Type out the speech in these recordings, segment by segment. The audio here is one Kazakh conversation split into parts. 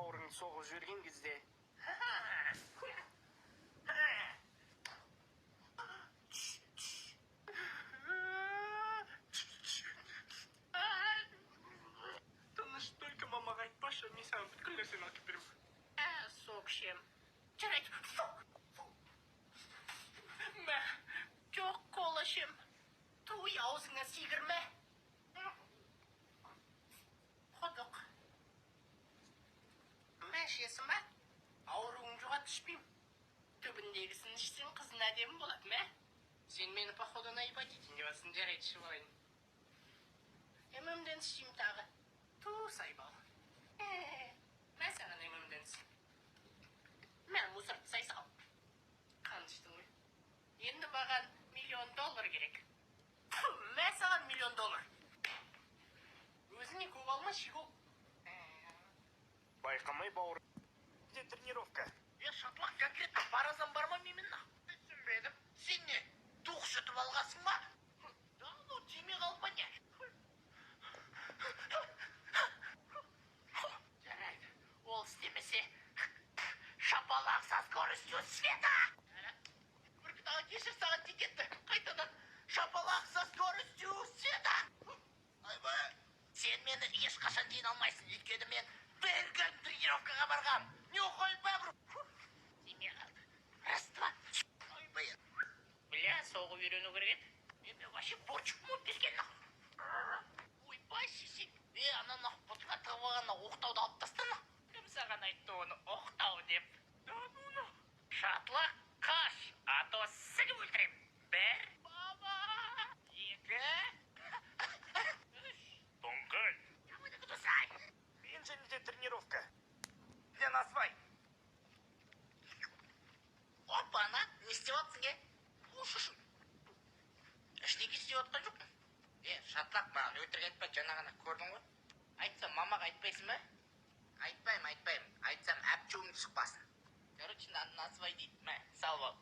бауырың соғылып жіберген кезде. Тыныш, только мамаға айтпашы, мен саған бүткіл нәрсені алып беремін. Sok ішем. Жарайды, sok. Мә, жоқ кола ішем. Туй аузыңа сигірме. Құдық. Мә, ішесің ба? Ауруың жұға түшпейм. Түбіндегісін ішсең қызын әдемі болады, мә? Сен мені походу на ипотеке не басын, жарайды ішіп алайын. Емімден ішейм тағы. Ту сайбал. Мә саған емімден ішейм. Мә мусорды сай сал. Қан іштің ғой. Енді маған $1,000,000 керек. Мә саған $1,000,000. Өзіңе көп алма, шигол. Байқамай бауыр. Де тренировка. Шатлақ конкретно баразан бар ма меменно? Түсінбедім. Сен не, туқ жұтып алғасың ба? Да, ну, тиме қалма не. Жарайды, ол істемесе, шапалақ со скоростью света. Бүркітаға кешір саған тикетті. Қайтадан шапалақ со скоростью света. Айбай, сен мені ешқашан дейін алмайсың. Өйткені мен бір күн тренировкаға барғам. Не оқой бәбір. Тиме қалды. Раз, два. Айбай. Бля, соғы үйрену керек еді. Мен вообще борчук му берген. Ойбай, сесек. Ана бұтқа тығылғанна оқтауды алып тастана. Кім саған айтты оны оқтау деп? Шатлақ қаш, а то сігіп өлтірем. Бір. Баба. Екі. Үш. Тоңғай. Кәміні күтісай. Мен және де тренировка. Ден асбай. Опа, ана, не істеватсың, е? Ұшышын. Іштеге істеватқан жоқпын. Шатлақ маған өтірік айтпа, жаңа ғана көрдің ғой. Айтсам, мамаға айтпайсың ба? Айтпайым. Айтсам, әпчуым шықпасын. Короче, назвай дейді. Мә, сал бол.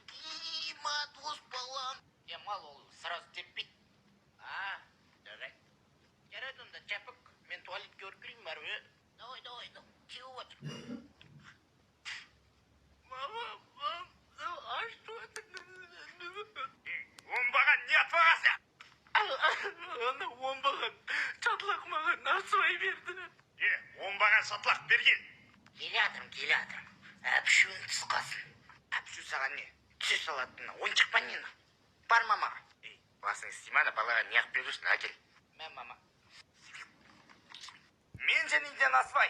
Дима, дос балам. Мал ол сразу теппейді. Жарайды. Жарайды онда, жапық. Мен туалетке өркірейін бар, Давай, кеуіп отыр. Мам, ашты отыр. Оңбаған не атпағасы? Ана оңбаған шатлақ маған асыбай берді. Оңбаған шатлақ берген. Келядырым. Әпшуін тұсқасын. Әпшу саған не? Түсе салатына ойыншық па нені? Бар мамаға. Басың істеймана балаға неғып берушін, әкел. Мә мама. Мен және ден асбай.